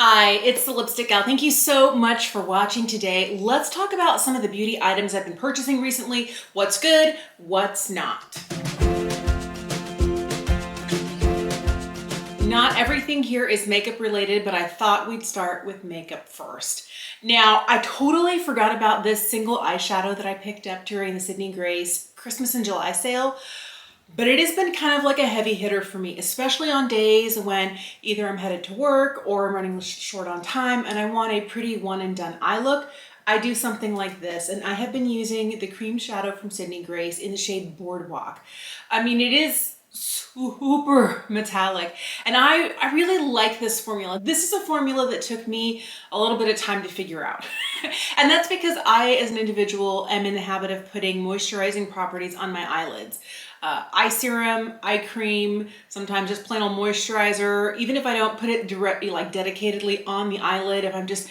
Hi, it's the Lipstick Gal. Thank you so much for watching today. Let's talk about some of the beauty items I've been purchasing recently. What's good, what's not. Not everything here is makeup related, but I thought we'd start with makeup first. Now, I totally forgot about this single eyeshadow that I picked up during the Sydney Grace Christmas and July sale. But it has been kind of like a heavy hitter for me, especially on days when either I'm headed to work or I'm running short on time and I want a pretty one and done eye look. I do something like this, and I have been using the cream shadow from Sydney Grace in the shade Boardwalk. I mean, it is super metallic, and I really like this formula. This is a formula that took me a little bit of time to figure out. And that's because I, as an individual, am in the habit of putting moisturizing properties on my eyelids. Eye serum, eye cream, sometimes just plain old moisturizer. Even if I don't put it directly, like dedicatedly on the eyelid, if I'm just,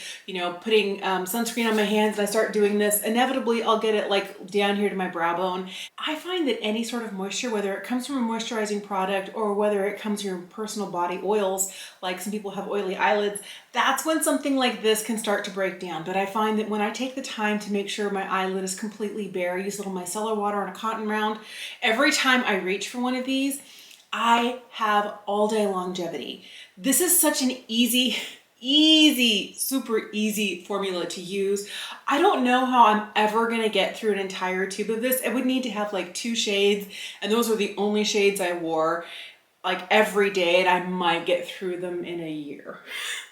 putting sunscreen on my hands and I start doing this, inevitably I'll get it like down here to my brow bone. I find that any sort of moisture, whether it comes from a moisturizing product or whether it comes from your personal body oils, like some people have oily eyelids, that's when something like this can start to break down. But I find that when I take the time to make sure my eyelid is completely bare, use a little micellar water on a cotton round, every time I reach for one of these, I have all day longevity. This is such an easy, super easy formula to use. I don't know how I'm ever gonna get through an entire tube of this. I would need to have like 2 shades, and those were the only shades I wore like every day, and I might get through them in a year.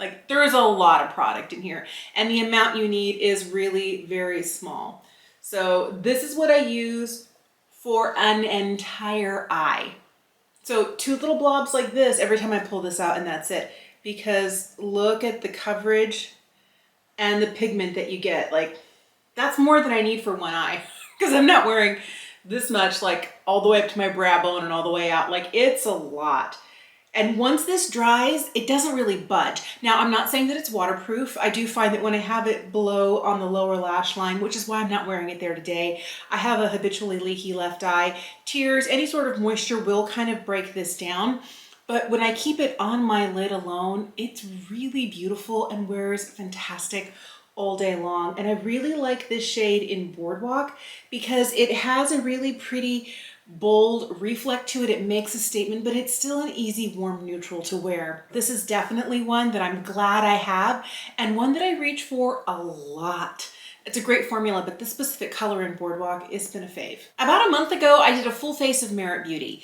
Like, there is a lot of product in here, and the amount you need is really very small. So this is what I use for an entire eye. So 2 little blobs like this every time I pull this out, and that's it. Because look at the coverage and the pigment that you get. Like, that's more than I need for one eye, because I'm not wearing this much, like all the way up to my brow bone and all the way out. Like, it's a lot. And once this dries, it doesn't really budge. Now, I'm not saying that it's waterproof. I do find that when I have it below on the lower lash line, which is why I'm not wearing it there today, I have a habitually leaky left eye. Tears, any sort of moisture will kind of break this down. But when I keep it on my lid alone, it's really beautiful and wears fantastic all day long. And I really like this shade in Boardwalk because it has a really pretty bold reflect to it. It makes a statement, but it's still an easy warm neutral to wear. This is definitely one that I'm glad I have, and one that I reach for a lot. It's a great formula, but this specific color in Boardwalk has been a fave. About a month ago, I did a full face of Merit Beauty.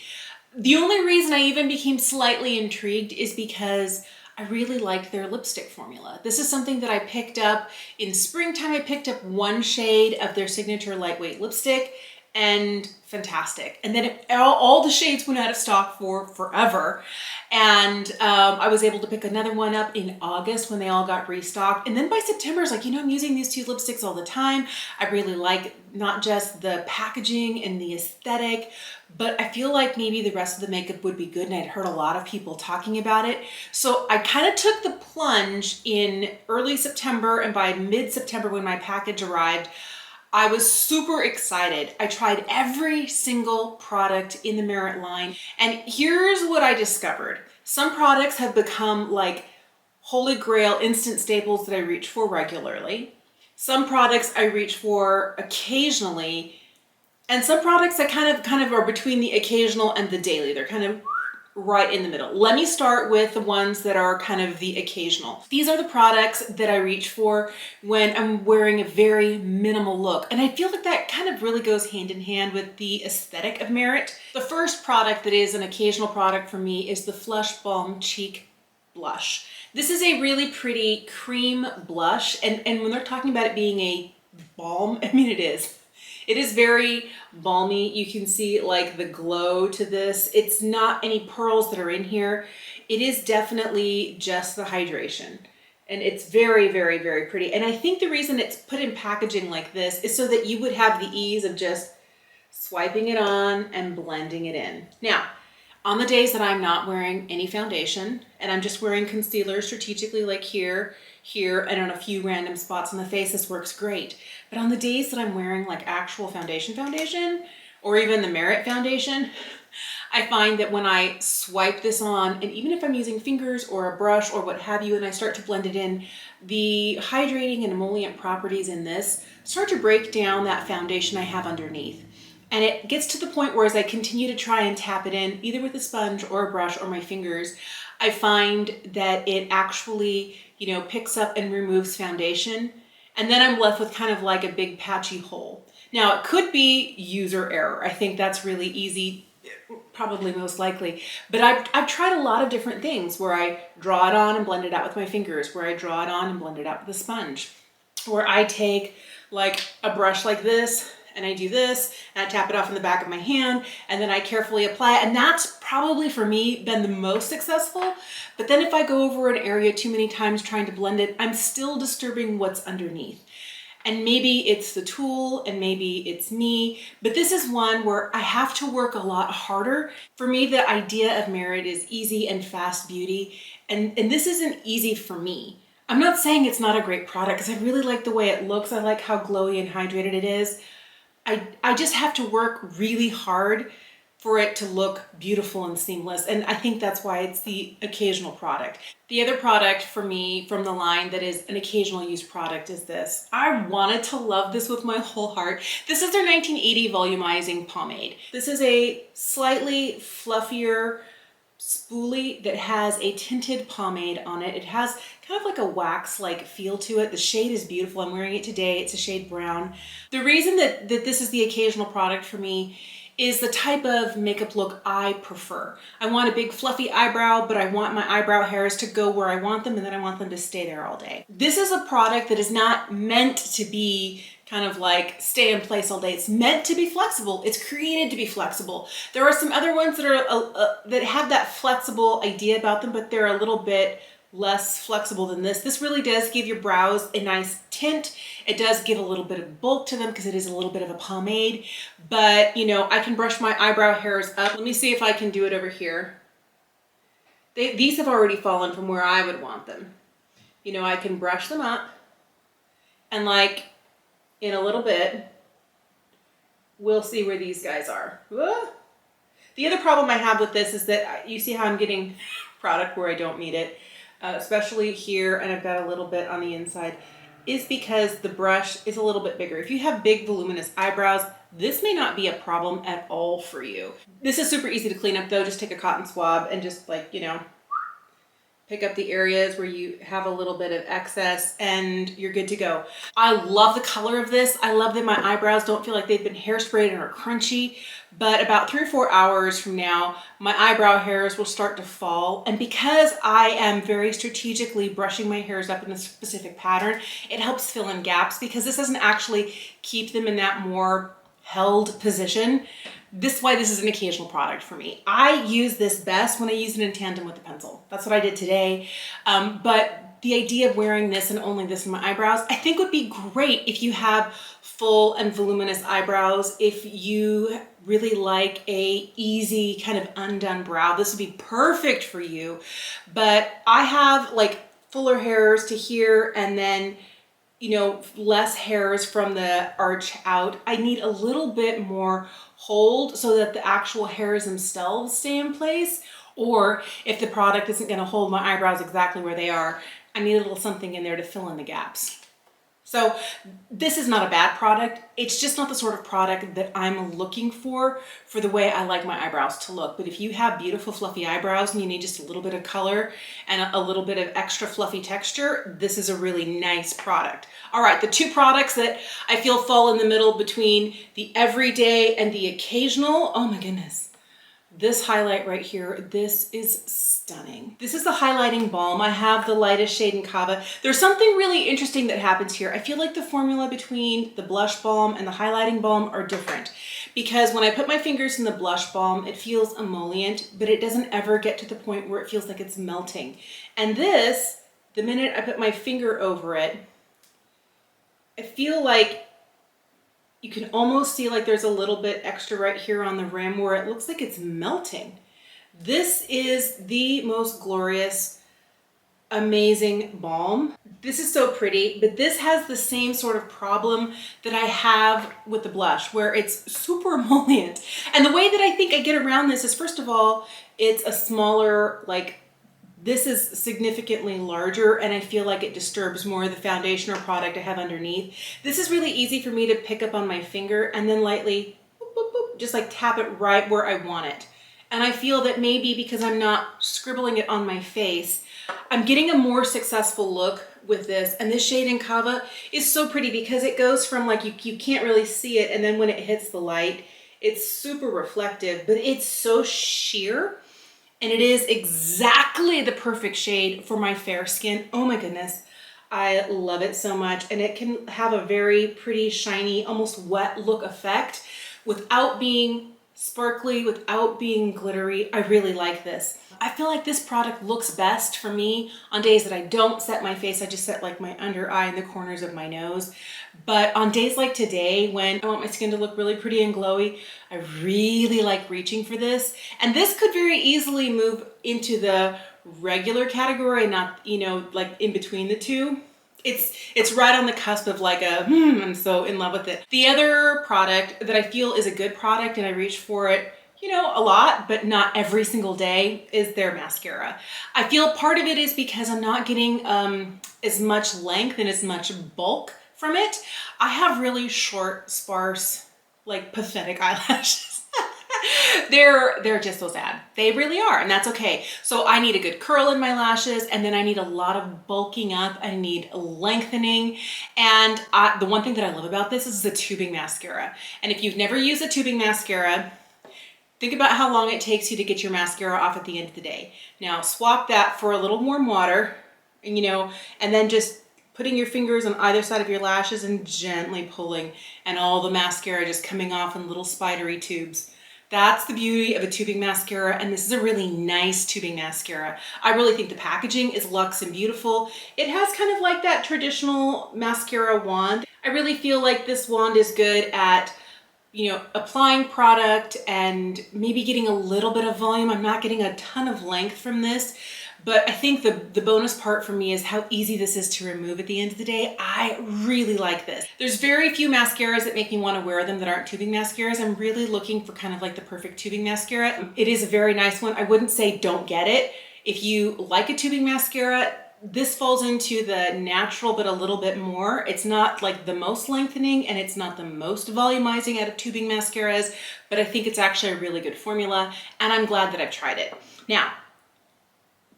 The only reason I even became slightly intrigued is because I really liked their lipstick formula. This is something that I picked up in springtime. I picked up 1 shade of their signature lightweight lipstick, and fantastic. And then all the shades went out of stock for forever. And I was able to pick another one up in August when they all got restocked. And then by September, it's like, I'm using these 2 lipsticks all the time. I really like not just the packaging and the aesthetic, but I feel like maybe the rest of the makeup would be good. And I'd heard a lot of people talking about it. So I kind of took the plunge in early September, and by mid-September when my package arrived, I was super excited. I tried every single product in the Merit line, and here's what I discovered. Some products have become like holy grail instant staples that I reach for regularly. Some products I reach for occasionally, and some products that kind of are between the occasional and the daily. They're kind of right in the middle. Let me start with the ones that are kind of the occasional. These are the products that I reach for when I'm wearing a very minimal look. And I feel like that kind of really goes hand in hand with the aesthetic of Merit. The first product that is an occasional product for me is the Flush Balm Cheek Blush. This is a really pretty cream blush. And when they're talking about it being a balm, I mean, it is. It is very balmy. You can see like the glow to this. It's not any pearls that are in here. It is definitely just the hydration. And it's very, very, very pretty. And I think the reason it's put in packaging like this is so that you would have the ease of just swiping it on and blending it in. Now, on the days that I'm not wearing any foundation and I'm just wearing concealer strategically, like here, and on a few random spots on the face, this works great. But on the days that I'm wearing like actual foundation, or even the Merit foundation, I find that when I swipe this on, and even if I'm using fingers or a brush or what have you, and I start to blend it in, the hydrating and emollient properties in this start to break down that foundation I have underneath. And it gets to the point where as I continue to try and tap it in, either with a sponge or a brush or my fingers, I find that it actually, picks up and removes foundation. And then I'm left with kind of like a big patchy hole. Now it could be user error. I think that's really easy, probably most likely. But I've tried a lot of different things where I draw it on and blend it out with my fingers, where I draw it on and blend it out with a sponge, where I take like a brush like this and I do this and I tap it off in the back of my hand and then I carefully apply it. And that's probably for me been the most successful. But then if I go over an area too many times trying to blend it, I'm still disturbing what's underneath. And maybe it's the tool and maybe it's me, but this is one where I have to work a lot harder. For me, the idea of Merit is easy and fast beauty. And this isn't easy for me. I'm not saying it's not a great product because I really like the way it looks. I like how glowy and hydrated it is. I just have to work really hard for it to look beautiful and seamless. And I think that's why it's the occasional product. The other product for me from the line that is an occasional use product is this. I wanted to love this with my whole heart. This is their 1980 Volumizing Pomade. This is a slightly fluffier spoolie that has a tinted pomade on it. It has kind of like a wax-like feel to it. The shade is beautiful. I'm wearing it today. It's a shade brown. The reason that this is the occasional product for me is the type of makeup look I prefer. I want a big fluffy eyebrow, but I want my eyebrow hairs to go where I want them and then I want them to stay there all day. This is a product that is not meant to be kind of like stay in place all day. It's meant to be flexible. It's created to be flexible. There are some other ones that are that have that flexible idea about them, but they're a little bit less flexible than this. This really does give your brows a nice tint. It does give a little bit of bulk to them because it is a little bit of a pomade, but I can brush my eyebrow hairs up. Let me see if I can do it over here. These have already fallen from where I would want them. I can brush them up and like in a little bit, we'll see where these guys are. The other problem I have with this is that you see how I'm getting product where I don't need it. Especially here, and I've got a little bit on the inside, is because the brush is a little bit bigger. If you have big voluminous eyebrows, this may not be a problem at all for you. This is super easy to clean up though. Just take a cotton swab and just like, pick up the areas where you have a little bit of excess and you're good to go. I love the color of this. I love that my eyebrows don't feel like they've been hairsprayed and are crunchy, but about 3 or 4 hours from now, my eyebrow hairs will start to fall. And because I am very strategically brushing my hairs up in a specific pattern, it helps fill in gaps because this doesn't actually keep them in that more held position. This is why this is an occasional product for me. I use this best when I use it in tandem with a pencil. That's what I did today. But the idea of wearing this and only this in my eyebrows, I think would be great if you have full and voluminous eyebrows. If you really like a easy kind of undone brow, this would be perfect for you. But I have like fuller hairs to here and then less hairs from the arch out. I need a little bit more hold so that the actual hairs themselves stay in place. Or if the product isn't going to hold my eyebrows exactly where they are, I need a little something in there to fill in the gaps. So this is not a bad product. It's just not the sort of product that I'm looking for the way I like my eyebrows to look. But if you have beautiful fluffy eyebrows and you need just a little bit of color and a little bit of extra fluffy texture, this is a really nice product. All right, the two products that I feel fall in the middle between the everyday and the occasional, oh my goodness. This highlight right here, this is stunning. This is the highlighting balm. I have the lightest shade in Cava. There's something really interesting that happens here. I feel like the formula between the blush balm and the highlighting balm are different because when I put my fingers in the blush balm, it feels emollient, but it doesn't ever get to the point where it feels like it's melting. And this, the minute I put my finger over it, I feel like you can almost see like there's a little bit extra right here on the rim where it looks like it's melting. This is the most glorious amazing balm. This is so pretty, but this has the same sort of problem that I have with the blush, where it's super emollient. And the way that I think I get around this is, first of all, it's a smaller, like, this is significantly larger, and I feel like it disturbs more the foundation or product I have underneath. This is really easy for me to pick up on my finger and then lightly, boop, boop, boop, just like tap it right where I want it. And I feel that maybe because I'm not scribbling it on my face, I'm getting a more successful look with this. And this shade in Cava is so pretty because it goes from like, you can't really see it, and then when it hits the light, it's super reflective, but it's so sheer. And it is exactly the perfect shade for my fair skin. Oh my goodness, I love it so much. And it can have a very pretty, shiny, almost wet look effect without being sparkly, without being glittery. I really like this. I feel like this product looks best for me on days that I don't set my face. I just set like my under eye and the corners of my nose. But on days like today, when I want my skin to look really pretty and glowy, I really like reaching for this. And this could very easily move into the regular category, not, you know, like in between the two. It's right on the cusp of like I'm so in love with it. The other product that I feel is a good product, and I reach for it, you know, a lot, but not every single day, is their mascara. I feel part of it is because I'm not getting as much length and as much bulk from it. I have really short, sparse, like pathetic eyelashes. They're just so sad. They really are, and that's okay. So I need a good curl in my lashes, and then I need a lot of bulking up. I need lengthening. And the one thing that I love about this is the tubing mascara. And if you've never used a tubing mascara, think about how long it takes you to get your mascara off at the end of the day. Now swap that for a little warm water, and you know, and then just putting your fingers on either side of your lashes and gently pulling, and all the mascara just coming off in little spidery tubes. That's the beauty of a tubing mascara, and this is a really nice tubing mascara. I really think the packaging is luxe and beautiful. It has kind of like that traditional mascara wand. I really feel like this wand is good at, you know, applying product and maybe getting a little bit of volume. I'm not getting a ton of length from this, but I think the bonus part for me is how easy this is to remove at the end of the day. I really like this. There's very few mascaras that make me want to wear them that aren't tubing mascaras. I'm really looking for kind of like the perfect tubing mascara. It is a very nice one. I wouldn't say don't get it. If you like a tubing mascara, this falls into the natural, but a little bit more. It's not like the most lengthening, and it's not the most volumizing out of tubing mascaras, but I think it's actually a really good formula, and I'm glad that I've tried it. Now,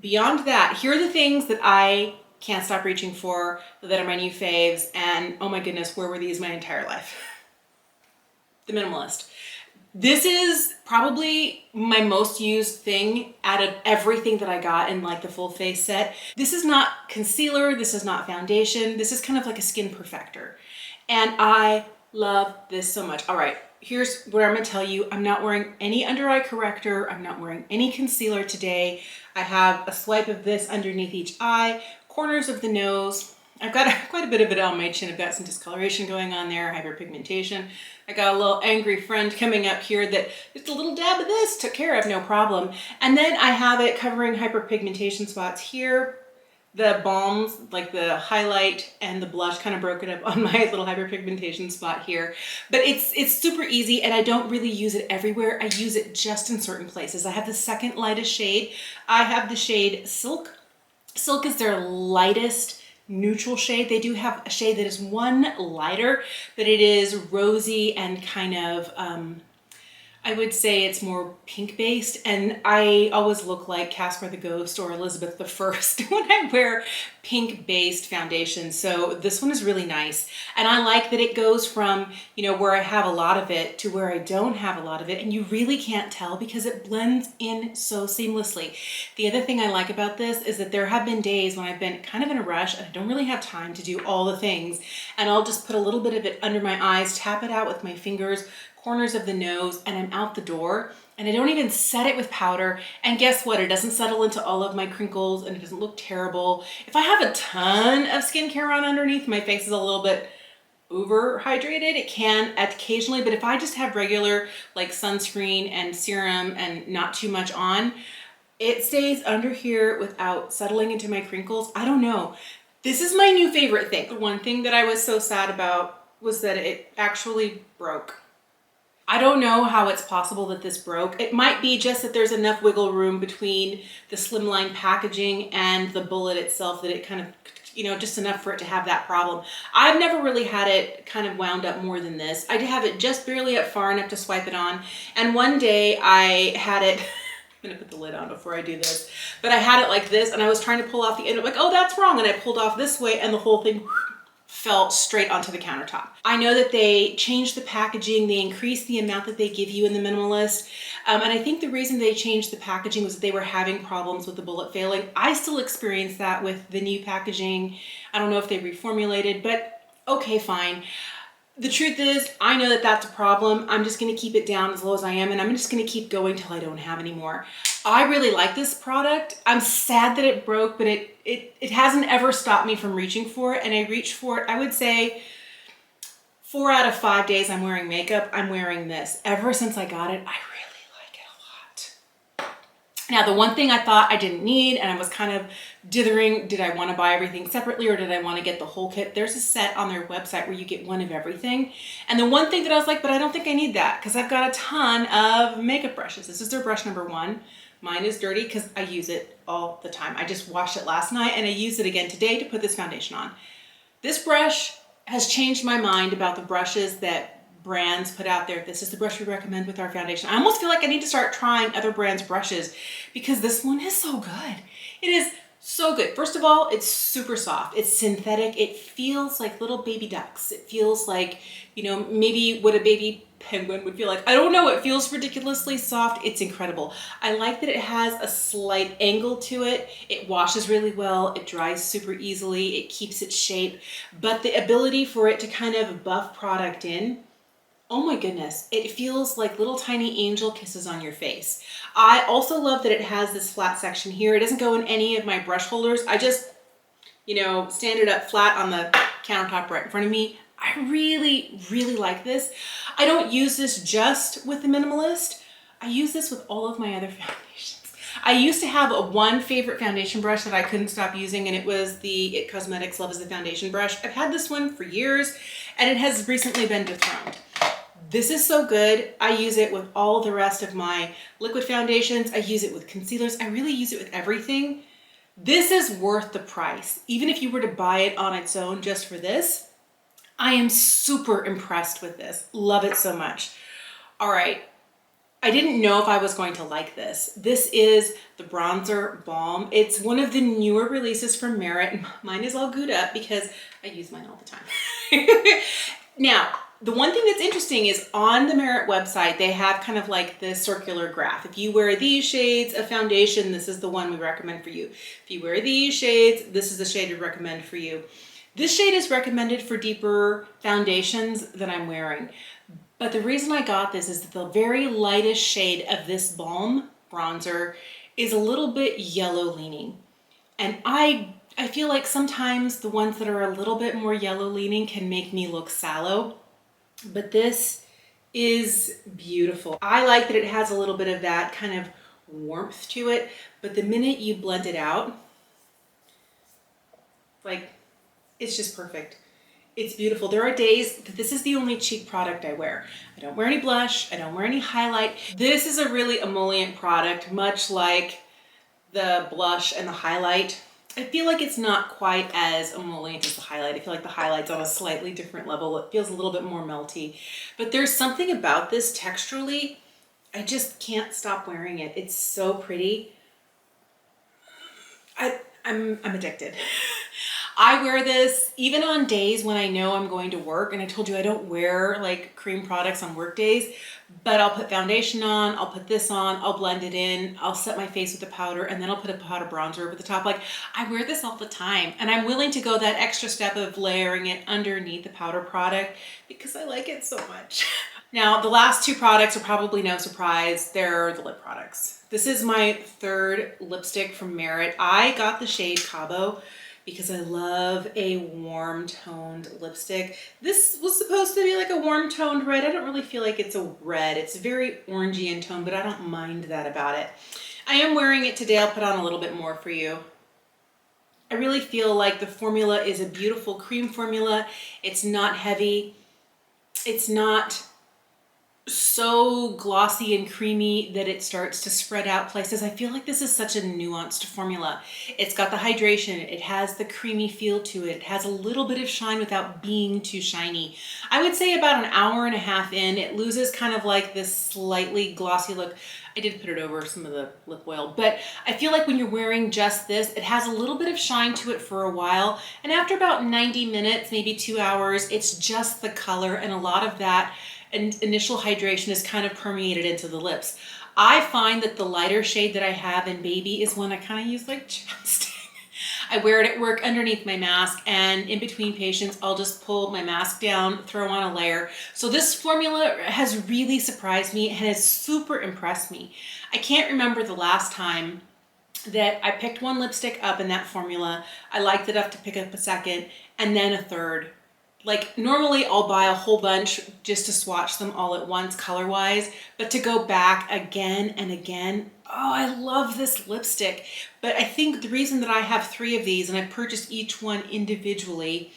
beyond that, here are the things that I can't stop reaching for, that are my new faves, and oh my goodness, where were these my entire life? The Minimalist. This is probably my most used thing out of everything that I got in like the full face set. This is not concealer, this is not foundation, this is kind of like a skin perfector. And I love this so much. All right, here's what I'm gonna tell you. I'm not wearing any under eye corrector, I'm not wearing any concealer today. I have a swipe of this underneath each eye, corners of the nose. I've got quite a bit of it on my chin. I've got some discoloration going on there, hyperpigmentation. I got a little angry friend coming up here that just a little dab of this took care of, no problem. And then I have it covering hyperpigmentation spots here. The balms, like the highlight and the blush, kind of broken up on my little hyperpigmentation spot here. But it's super easy, and I don't really use it everywhere. I use it just in certain places. I have the second lightest shade. I have the shade Silk. Silk is their lightest neutral shade. They do have a shade that is one lighter, but it is rosy and kind of, I would say it's more pink based, and I always look like Casper the Ghost or Elizabeth I when I wear pink based foundation. So this one is really nice, and I like that it goes from, you know, where I have a lot of it to where I don't have a lot of it, and you really can't tell because it blends in so seamlessly. The other thing I like about this is that there have been days when I've been kind of in a rush and I don't really have time to do all the things, and I'll just put a little bit of it under my eyes, tap it out with my fingers, corners of the nose, and I'm out the door, and I don't even set it with powder. And guess what? It doesn't settle into all of my crinkles, and it doesn't look terrible. If I have a ton of skincare on underneath, my face is a little bit over hydrated. It can occasionally, but if I just have regular like sunscreen and serum and not too much on, It stays under here without settling into my crinkles. I don't know. This is my new favorite thing. The one thing that I was so sad about was that it actually broke. I don't know how it's possible that this broke. It might be just that there's enough wiggle room between the slimline packaging and the bullet itself that it kind of, you know, just enough for it to have that problem. I've never really had it kind of wound up more than this. I did have it just barely up far enough to swipe it on. And one day I had it, I'm gonna put the lid on before I do this, but I had it like this and I was trying to pull off the end, like, oh, that's wrong. And I pulled off this way and the whole thing fell straight onto the countertop. I know that they changed the packaging, they increased the amount that they give you in the Minimalist, and I think the reason they changed the packaging was that they were having problems with the bullet failing. I still experience that with the new packaging. I don't know if they reformulated, but okay, fine. The truth is, I know that that's a problem. I'm just gonna keep it down as low as I am, and I'm just gonna keep going till I don't have any more. I really like this product. I'm sad that it broke, but it hasn't ever stopped me from reaching for it, and I reach for it, I would say 4 out of 5 days I'm wearing makeup, I'm wearing this. Ever since I got it, I really like it a lot. Now, the one thing I thought I didn't need, and I was kind of dithering, did I want to buy everything separately or did I want to get the whole kit? There's a set on their website where you get one of everything. And the one thing that I was like, but I don't think I need that because I've got a ton of makeup brushes. This is their brush number 1. Mine is dirty because I use it all the time. I just washed it last night and I used it again today to put this foundation on. This brush has changed my mind about the brushes that brands put out there. This is the brush we recommend with our foundation. I almost feel like I need to start trying other brands' brushes because this one is so good. It is so good. First of all, it's super soft. It's synthetic. It feels like little baby ducks. It feels like, you know, maybe what a baby penguin would feel like. I don't know. It feels ridiculously soft. It's incredible. I like that it has a slight angle to it. It washes really well. It dries super easily. It keeps its shape. But the ability for it to kind of buff product in, oh my goodness, it feels like little tiny angel kisses on your face. I also love that it has this flat section here. It doesn't go in any of my brush holders. I just, you know, stand it up flat on the countertop right in front of me. I really, really like this. I don't use this just with the Minimalist. I use this with all of my other foundations. I used to have one favorite foundation brush that I couldn't stop using, and it was the It Cosmetics Love is the Foundation brush. I've had this one for years, and it has recently been dethroned. This is so good. I use it with all the rest of my liquid foundations. I use it with concealers. I really use it with everything. This is worth the price. Even if you were to buy it on its own just for this, I am super impressed with this. Love it so much. All right. I didn't know if I was going to like this. This is the bronzer Balm. It's one of the newer releases from Merit. Mine is all gooed up because I use mine all the time. Now, the one thing that's interesting is on the Merit website, they have kind of like this circular graph. If you wear these shades of foundation, this is the one we recommend for you. If you wear these shades, this is the shade we recommend for you. This shade is recommended for deeper foundations that I'm wearing. But the reason I got this is that the very lightest shade of this Balm bronzer is a little bit yellow leaning. And I feel like sometimes the ones that are a little bit more yellow leaning can make me look sallow. But this is beautiful. I like that it has a little bit of that kind of warmth to it, but the minute you blend it out, like, it's just perfect. It's beautiful. There are days that this is the only cheek product I wear. I don't wear any blush. I don't wear any highlight. This is a really emollient product, much like the blush and the highlight. I feel like it's not quite as emollient as the highlight. I feel like the highlight's on a slightly different level. It feels a little bit more melty. But there's something about this texturally, I just can't stop wearing it. It's so pretty. I'm addicted. I wear this even on days when I know I'm going to work, and I told you I don't wear like cream products on work days, but I'll put foundation on, I'll put this on, I'll blend it in, I'll set my face with a powder, and then I'll put a powder bronzer over the top. Like, I wear this all the time, and I'm willing to go that extra step of layering it underneath the powder product because I like it so much. Now, the last two products are probably no surprise. They're the lip products. This is my third lipstick from Merit. I got the shade Cabo because I love a warm toned lipstick. This was supposed to be like a warm toned red. I don't really feel like it's a red. It's very orangey in tone, but I don't mind that about it. I am wearing it today. I'll put on a little bit more for you. I really feel like the formula is a beautiful cream formula. It's not heavy. It's not so glossy and creamy that it starts to spread out places. I feel like this is such a nuanced formula. It's got the hydration, it has the creamy feel to it, it has a little bit of shine without being too shiny. I would say about an hour and a half in, it loses kind of like this slightly glossy look. I did put it over some of the lip oil, but I feel like when you're wearing just this, it has a little bit of shine to it for a while. And after about 90 minutes, maybe 2 hours, it's just the color, and a lot of that and initial hydration is kind of permeated into the lips. I find that the lighter shade that I have in Baby is one I kind of use like chapstick. I wear it at work underneath my mask, and in between patients, I'll just pull my mask down, throw on a layer. So this formula has really surprised me and has super impressed me. I can't remember the last time that I picked one lipstick up in that formula. I liked it enough to pick up a second and then a third. Like normally I'll buy a whole bunch just to swatch them all at once color-wise, but to go back again and again, oh, I love this lipstick. But I think the reason that I have 3 of these and I purchased each one individually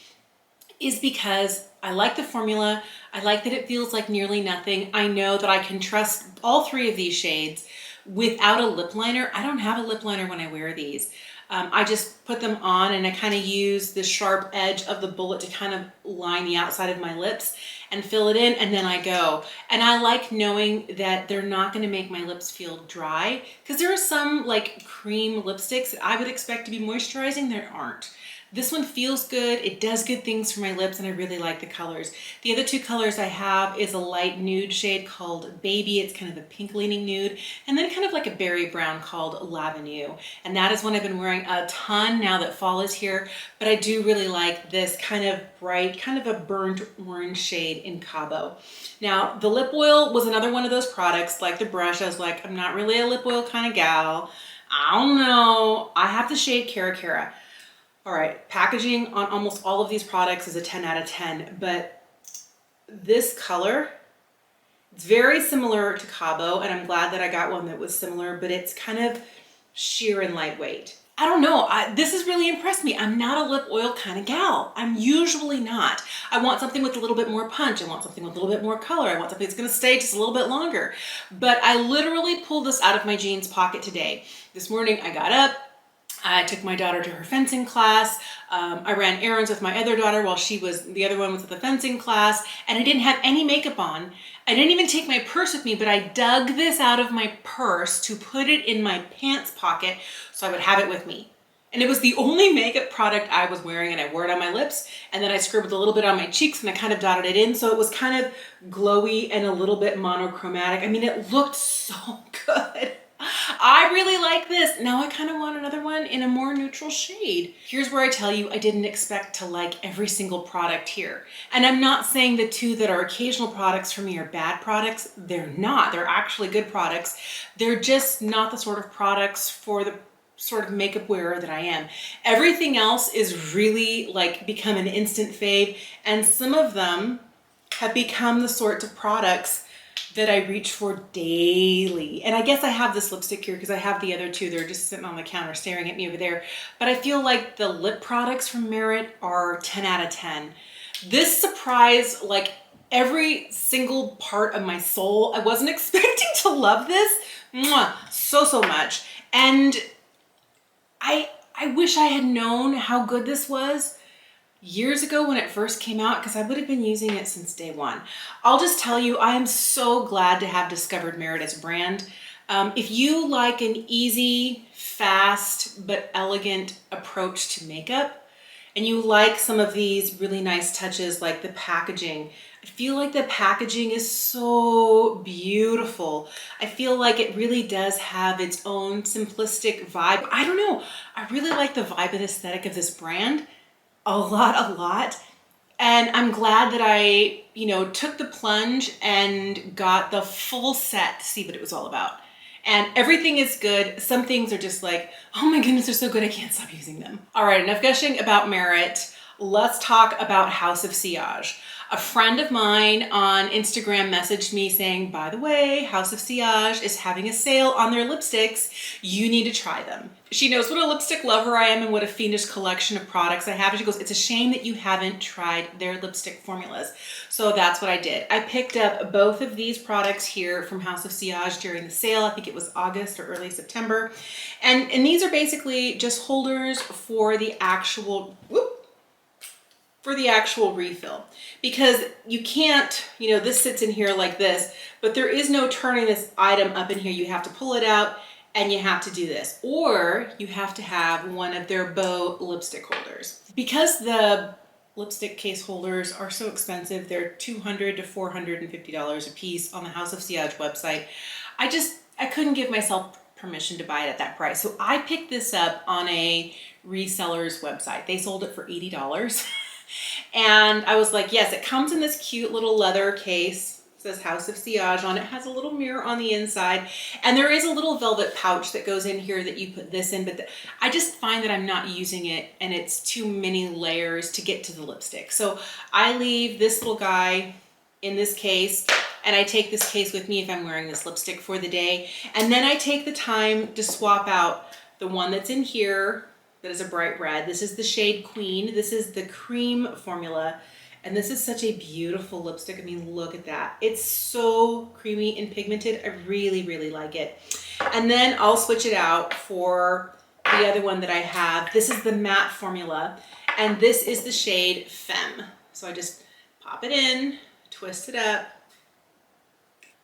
is because I like the formula. I like that it feels like nearly nothing. I know that I can trust all 3 of these shades without a lip liner. I don't have a lip liner when I wear these. I just put them on and I kind of use the sharp edge of the bullet to kind of line the outside of my lips and fill it in, and then I go. And I like knowing that they're not going to make my lips feel dry, because there are some like cream lipsticks that I would expect to be moisturizing that aren't. This one feels good. It does good things for my lips, and I really like the colors. The other 2 colors I have is a light nude shade called Baby. It's kind of a pink leaning nude, and then kind of like a berry brown called L'Avenue. And that is one I've been wearing a ton now that fall is here, but I do really like this kind of bright, kind of a burnt orange shade in Cabo. Now, the lip oil was another one of those products, like the brush. I was like, I'm not really a lip oil kind of gal. I don't know. I have the shade Cara. All right, packaging on almost all of these products is a 10 out of 10, but this color, it's very similar to Cabo, and I'm glad that I got one that was similar, but it's kind of sheer and lightweight. I don't know, this has really impressed me. I'm not a lip oil kind of gal. I'm usually not. I want something with a little bit more punch. I want something with a little bit more color. I want something that's gonna stay just a little bit longer. But I literally pulled this out of my jeans pocket today. This morning I got up, I took my daughter to her fencing class. I ran errands with my other daughter while the other one was at the fencing class, and I didn't have any makeup on. I didn't even take my purse with me, but I dug this out of my purse to put it in my pants pocket so I would have it with me. And it was the only makeup product I was wearing, and I wore it on my lips, and then I scribbled a little bit on my cheeks and I kind of dotted it in, so it was kind of glowy and a little bit monochromatic. I mean, it looked so good. I really like this. Now I kind of want another one in a more neutral shade. Here's where I tell you I didn't expect to like every single product here. And I'm not saying the 2 that are occasional products for me are bad products. They're not. They're actually good products. They're just not the sort of products for the sort of makeup wearer that I am. Everything else is really like become an instant fave, and some of them have become the sorts of products that I reach for daily. And I guess I have this lipstick here because I have the other 2. They're just sitting on the counter staring at me over there. But I feel like the lip products from Merit are 10 out of 10. This surprised like every single part of my soul. I wasn't expecting to love this so much. And I wish I had known how good this was years ago when it first came out, because I would have been using it since day 1. I'll just tell you, I am so glad to have discovered Merit as a brand. If you like an easy, fast, but elegant approach to makeup, and you like some of these really nice touches like the packaging, I feel like the packaging is so beautiful. I feel like it really does have its own simplistic vibe. I don't know, I really like the vibe and aesthetic of this brand. A lot. And I'm glad that I, took the plunge and got the full set to see what it was all about. And everything is good. Some things are just like, oh my goodness, they're so good, I can't stop using them. All right, enough gushing about Merit. Let's talk about House of Siage. A friend of mine on Instagram messaged me saying, by the way, House of Siage is having a sale on their lipsticks. You need to try them. She knows what a lipstick lover I am and what a fiendish collection of products I have. And she goes, it's a shame that you haven't tried their lipstick formulas. So that's what I did. I picked up both of these products here from House of Siage during the sale. I think it was August or early September. And these are basically just holders for the actual, refill, because you can't, you know, this sits in here like this, but there is no turning this item up in here. You have to pull it out and you have to do this, or you have to have one of their bow lipstick holders. Because the lipstick case holders are so expensive, they're $200 to $450 a piece on the House of Siage website. I couldn't give myself permission to buy it at that price. So I picked this up on a reseller's website. They sold it for $80. And I was like, yes, it comes in this cute little leather case. It says House of Siage on it. It has a little mirror on the inside. And there is a little velvet pouch that goes in here that you put this in. But I just find that I'm not using it and it's too many layers to get to the lipstick. So I leave this little guy in this case, and I take this case with me if I'm wearing this lipstick for the day. And then I take the time to swap out the one that's in here that is a bright red. This is the shade Queen. This is the cream formula. And this is such a beautiful lipstick. I mean, look at that. It's so creamy and pigmented. I really, really like it. And then I'll switch it out for the other one that I have. This is the matte formula, and this is the shade Femme. So I just pop it in, twist it up.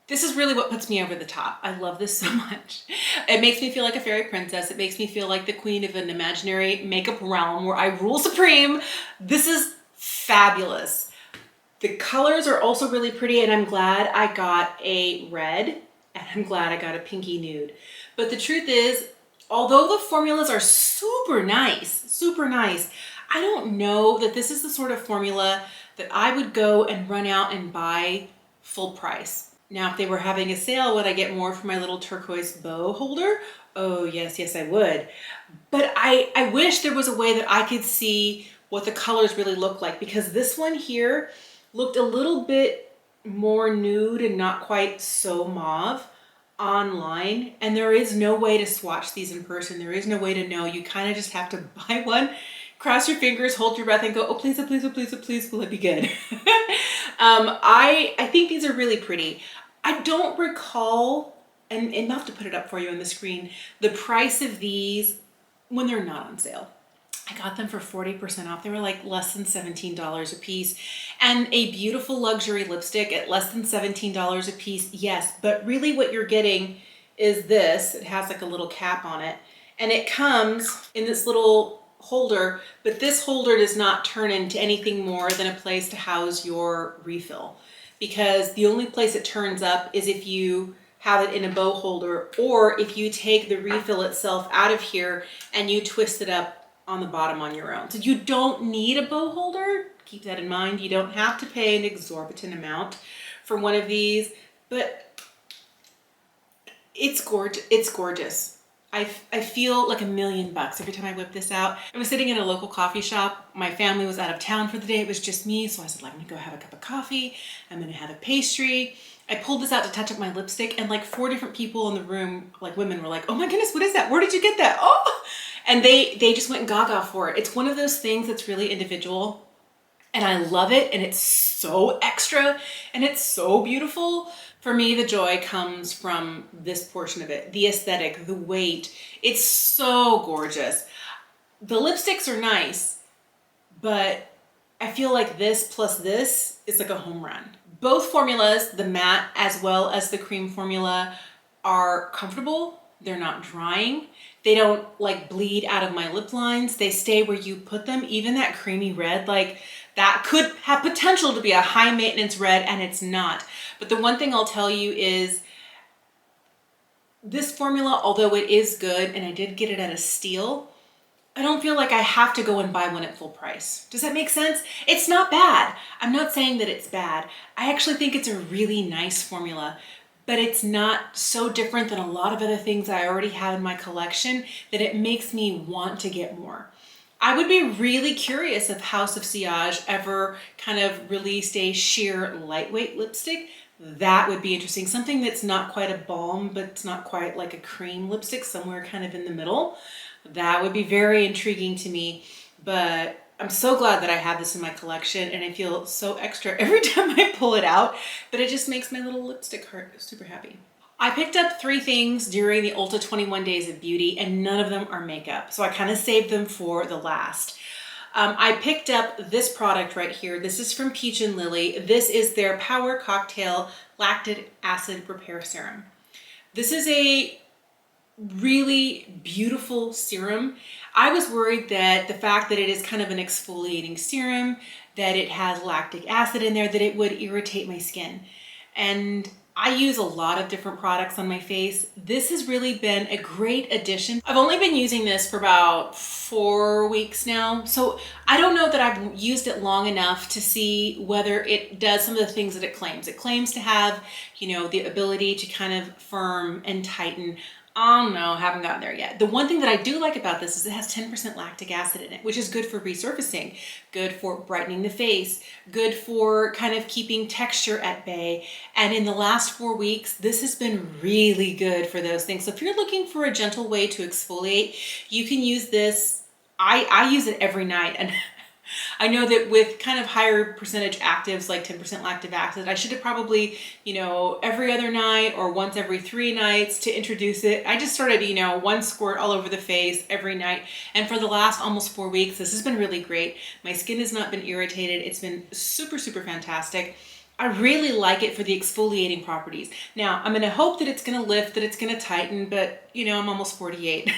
This is really what puts me over the top. I love this so much. It makes me feel like a fairy princess. It makes me feel like the queen of an imaginary makeup realm where I rule supreme. This is fabulous. The colors are also really pretty, and I'm glad I got a red, and I'm glad I got a pinky nude. But the truth is, although the formulas are super nice, I don't know that this is the sort of formula that I would go and run out and buy full price. Now, if they were having a sale, would I get more for my little turquoise bow holder? Oh, yes, I would. But I wish there was a way that I could see what the colors really look like, because this one here looked a little bit more nude and not quite so mauve online. And there is no way to swatch these in person. There is no way to know. You kind of just have to buy one, cross your fingers, hold your breath, and go, oh, please, oh, please, oh, please, oh, please, will it be good? I think these are really pretty. I don't recall, and I'll have to put it up for you on the screen, the price of these when they're not on sale. I got them for 40% off. They were like less than $17 a piece. And a beautiful luxury lipstick at less than $17 a piece, yes. But really what you're getting is this. It has like a little cap on it. And it comes in this little holder, but this holder does not turn into anything more than a place to house your refill. Because the only place it turns up is if you have it in a bow holder, or if you take the refill itself out of here and you twist it up on the bottom on your own. So you don't need a bow holder. Keep that in mind. You don't have to pay an exorbitant amount for one of these, but it's gorgeous. It's gorgeous. I feel like $1 million every time I whip this out. I was sitting in a local coffee shop. My family was out of town for the day. It was just me. So I said, I'm gonna go have a cup of coffee. I'm gonna have a pastry. I pulled this out to touch up my lipstick, and like 4 different people in the room, like women, were like, oh my goodness, what is that? Where did you get that? Oh, and they just went gaga for it. It's one of those things that's really individual, and I love it. And it's so extra and it's so beautiful. For me, the joy comes from this portion of it, the aesthetic, the weight. It's so gorgeous. The lipsticks are nice, but I feel like this plus this is like a home run. Both formulas, the matte as well as the cream formula, are comfortable. They're not drying. They don't like bleed out of my lip lines. They stay where you put them. Even that creamy red, like that could have potential to be a high maintenance red, and it's not. But the one thing I'll tell you is this formula, although it is good, and I did get it at a steal, I don't feel like I have to go and buy one at full price. Does that make sense? It's not bad. I'm not saying that it's bad. I actually think it's a really nice formula, but it's not so different than a lot of other things I already have in my collection that it makes me want to get more. I would be really curious if House of Siage ever kind of released a sheer lightweight lipstick. That would be interesting. Something that's not quite a balm, but it's not quite like a cream lipstick, somewhere kind of in the middle. That would be very intriguing to me. But I'm so glad that I have this in my collection, and I feel so extra every time I pull it out, but it just makes my little lipstick heart super happy. I picked up 3 things during the Ulta 21 Days of Beauty, and none of them are makeup, so I kind of saved them for the last. I picked up this product right here. This is from Peach and Lily. This is their Power Cocktail Lactic Acid Repair Serum. This is a really beautiful serum. I was worried that the fact that it is kind of an exfoliating serum, that it has lactic acid in there, that it would irritate my skin. And I use a lot of different products on my face. This has really been a great addition. I've only been using this for about 4 weeks now, so I don't know that I've used it long enough to see whether it does some of the things that it claims. It claims to have, you know, the ability to kind of firm and tighten. I don't know, haven't gotten there yet. The one thing that I do like about this is it has 10% lactic acid in it, which is good for resurfacing, good for brightening the face, good for kind of keeping texture at bay. And in the last 4 weeks, this has been really good for those things. So if you're looking for a gentle way to exfoliate, you can use this. I use it every night, and I know that with kind of higher percentage actives, like 10% lactic acid, I should have probably, you know, every other night or once every 3 nights to introduce it. I just started, you know, 1 squirt all over the face every night. And for the last almost 4 weeks, this has been really great. My skin has not been irritated. It's been super, super fantastic. I really like it for the exfoliating properties. Now, I'm gonna hope that it's gonna lift, that it's gonna tighten, but you know, I'm almost 48.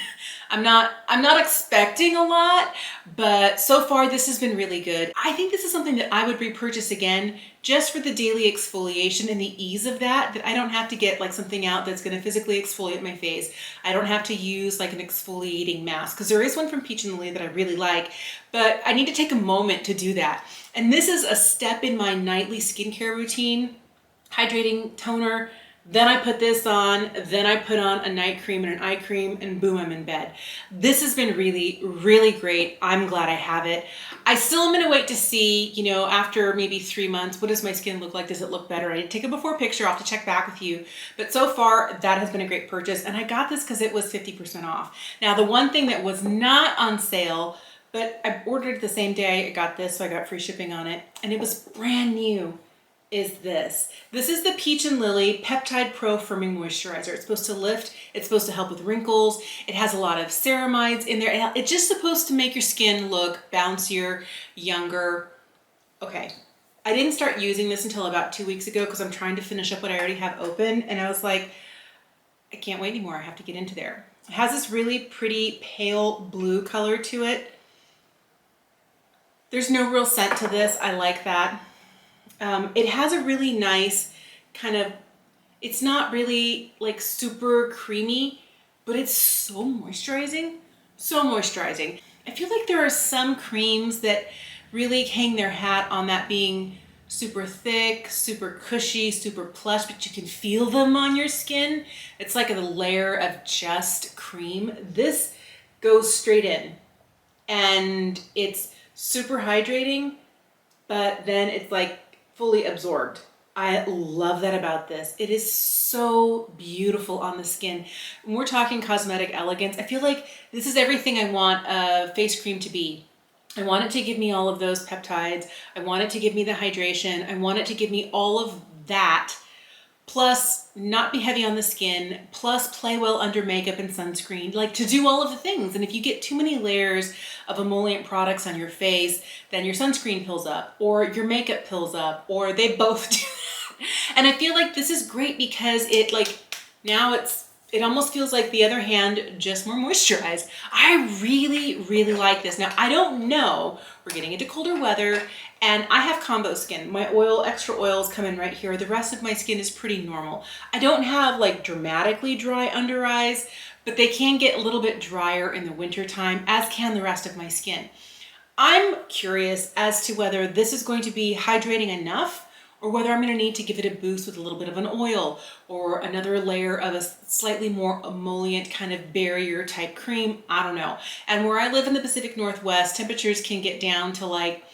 I'm not expecting a lot, but so far this has been really good. I think this is something that I would repurchase again just for the daily exfoliation and the ease of that I don't have to get like something out that's gonna physically exfoliate my face. I don't have to use like an exfoliating mask, because there is one from Peach and Lily that I really like, but I need to take a moment to do that. And this is a step in my nightly skincare routine. Hydrating toner, then I put this on, then I put on a night cream and an eye cream, and boom, I'm in bed. This has been really, really great. I'm glad I have it. I still am gonna wait to see, you know, after maybe 3 months, what does my skin look like? Does it look better? I did take a before picture, I'll have to check back with you. But so far, that has been a great purchase. And I got this because it was 50% off. Now, the one thing that was not on sale, but I ordered it the same day I got this, so I got free shipping on it, and it was brand new, is this. This is the Peach and Lily Peptide Pro Firming Moisturizer. It's supposed to lift, it's supposed to help with wrinkles, it has a lot of ceramides in there, it's just supposed to make your skin look bouncier, younger. Okay, I didn't start using this until about 2 weeks ago because I'm trying to finish up what I already have open, and I was like, I can't wait anymore, I have to get into there. It has this really pretty pale blue color to it. There's no real scent to this. I like that. It has a really nice kind of, it's not really like super creamy, but it's so moisturizing, so moisturizing. I feel like there are some creams that really hang their hat on that being super thick, super cushy, super plush, but you can feel them on your skin. It's like a layer of just cream. This goes straight in, and it's super hydrating, but then it's like fully absorbed. I love that about this. It is so beautiful on the skin. When we're talking cosmetic elegance, I feel like this is everything I want a face cream to be. I want it to give me all of those peptides. I want it to give me the hydration. I want it to give me all of that, plus not be heavy on the skin, plus play well under makeup and sunscreen, like to do all of the things. And if you get too many layers of emollient products on your face, then your sunscreen pills up, or your makeup pills up, or they both do that. And I feel like this is great because it like, now it almost feels like the other hand, just more moisturized. I really, really like this. Now, I don't know, we're getting into colder weather, and I have combo skin. My extra oils come in right here. The rest of my skin is pretty normal. I don't have like dramatically dry under eyes, but they can get a little bit drier in the winter time, as can the rest of my skin. I'm curious as to whether this is going to be hydrating enough, or whether I'm gonna need to give it a boost with a little bit of an oil or another layer of a slightly more emollient kind of barrier type cream, I don't know. And where I live in the Pacific Northwest, temperatures can get down to like,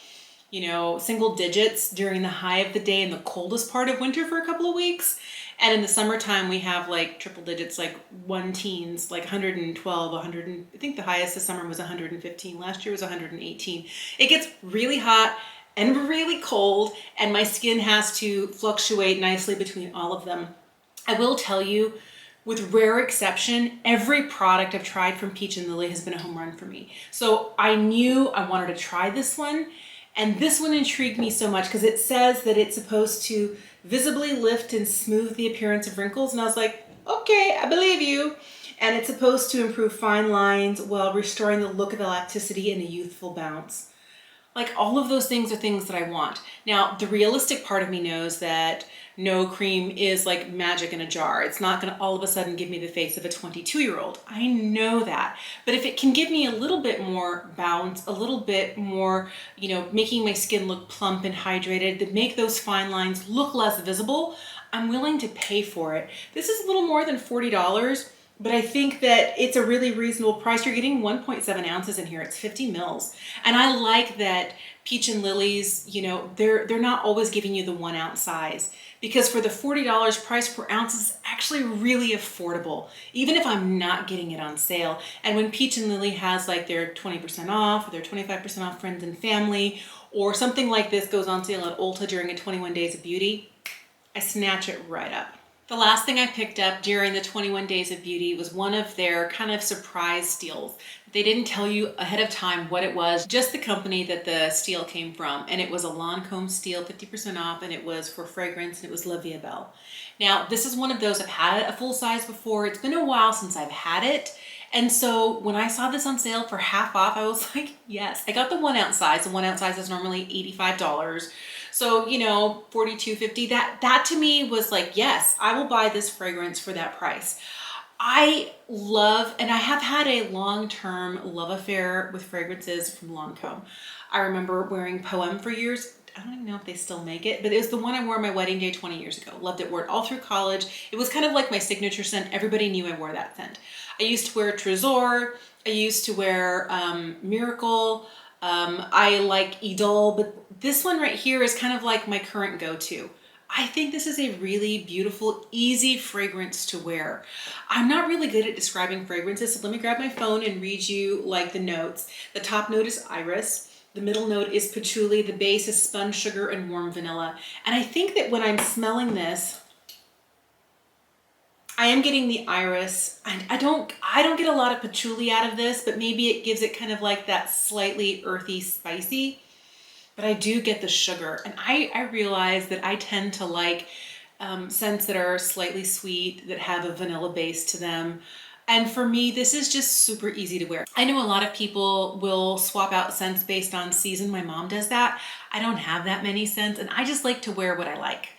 you know, single digits during the high of the day in the coldest part of winter for a couple of weeks. And in the summertime, we have like triple digits, like one teens, like 112, 100, I think the highest this summer was 115. Last year was 118. It gets really hot and really cold, and my skin has to fluctuate nicely between all of them. I will tell you, with rare exception, every product I've tried from Peach and Lily has been a home run for me. So I knew I wanted to try this one. And this one intrigued me so much because it says that it's supposed to visibly lift and smooth the appearance of wrinkles. And I was like, okay, I believe you. And it's supposed to improve fine lines while restoring the look of elasticity and a youthful bounce. Like, all of those things are things that I want. Now, the realistic part of me knows that no cream is like magic in a jar. It's not gonna all of a sudden give me the face of a 22-year-old. I know that. But if it can give me a little bit more bounce, a little bit more, you know, making my skin look plump and hydrated, that make those fine lines look less visible, I'm willing to pay for it. This is a little more than $40. But I think that it's a really reasonable price. You're getting 1.7 ounces in here. It's 50 mils. And I like that Peach and Lily's, you know, they're not always giving you the 1 ounce size, because for the $40 price per ounce is actually really affordable, even if I'm not getting it on sale. And when Peach and Lily has like their 20% off or their 25% off friends and family, or something like this goes on sale at Ulta during a 21 Days of Beauty, I snatch it right up. The last thing I picked up during the 21 Days of Beauty was one of their kind of surprise steals. They didn't tell you ahead of time what it was, just the company that the steal came from. And it was a Lancome steal, 50% off, and it was for fragrance, and it was La Vie Belle. Now, this is one of those, I've had a full size before. It's been a while since I've had it. And so when I saw this on sale for half off, I was like, yes. I got the 1 ounce size. The 1 ounce size is normally $85. So, you know, $42.50. That to me was like, yes, I will buy this fragrance for that price. I love, and I have had a long-term love affair with fragrances from Lancome. I remember wearing Poem for years. I don't even know if they still make it, but it was the one I wore on my wedding day 20 years ago. Loved it, wore it all through college. It was kind of like my signature scent. Everybody knew I wore that scent. I used to wear Trésor. I used to wear Miracle. I like Idole, but this one right here is kind of like my current go-to. I think this is a really beautiful, easy fragrance to wear. I'm not really good at describing fragrances, so let me grab my phone and read you like the notes. The top note is iris. The middle note is patchouli. The base is spun sugar and warm vanilla. And I think that when I'm smelling this, I am getting the iris. I don't get a lot of patchouli out of this, but maybe it gives it kind of like that slightly earthy, spicy. But I do get the sugar. And I realize that I tend to like scents that are slightly sweet, that have a vanilla base to them. And for me, this is just super easy to wear. I know a lot of people will swap out scents based on season. My mom does that. I don't have that many scents, and I just like to wear what I like.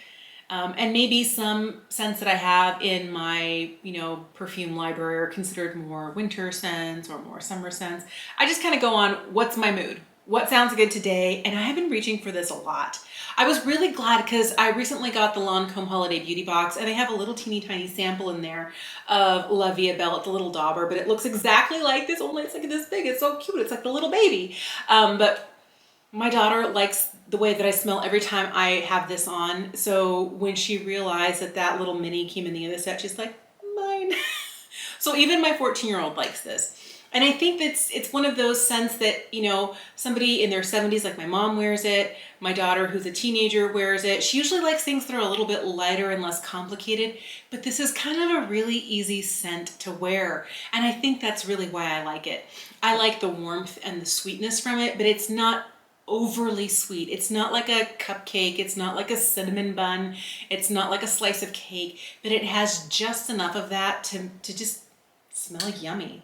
And maybe some scents that I have in my, you know, perfume library are considered more winter scents or more summer scents. I just kind of go on what's my mood, what sounds good today, and I have been reaching for this a lot. I was really glad because I recently got the Lancome Holiday Beauty Box, and they have a little teeny tiny sample in there of La Vie Belle. It's a little dauber, but it looks exactly like this, only it's like this big. It's so cute. It's like the little baby. But my daughter likes the way that I smell every time I have this on. So when she realized that that little mini came in the other set, she's like, mine. So even my 14-year-old likes this. And I think it's one of those scents that, you know, somebody in their 70s, like my mom, wears it. My daughter, who's a teenager, wears it. She usually likes things that are a little bit lighter and less complicated, but this is kind of a really easy scent to wear. And I think that's really why I like it. I like the warmth and the sweetness from it, but it's not overly sweet. It's not like a cupcake. It's not like a cinnamon bun. It's not like a slice of cake, but it has just enough of that to just smell yummy.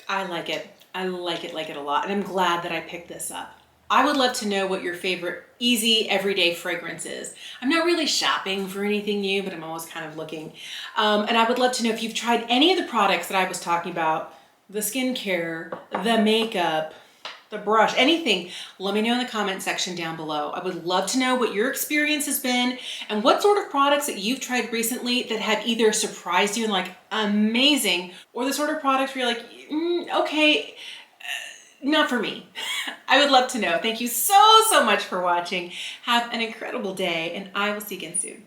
I like it. I like it a lot. And I'm glad that I picked this up. I would love to know what your favorite easy everyday fragrance is. I'm not really shopping for anything new, but I'm always kind of looking. And I would love to know if you've tried any of the products that I was talking about, the skincare, the makeup, the brush, anything, let me know in the comment section down below. I would love to know what your experience has been and what sort of products that you've tried recently that have either surprised you and like amazing, or the sort of products where you're like, okay, not for me. I would love to know. Thank you so much for watching. Have an incredible day, and I will see you again soon.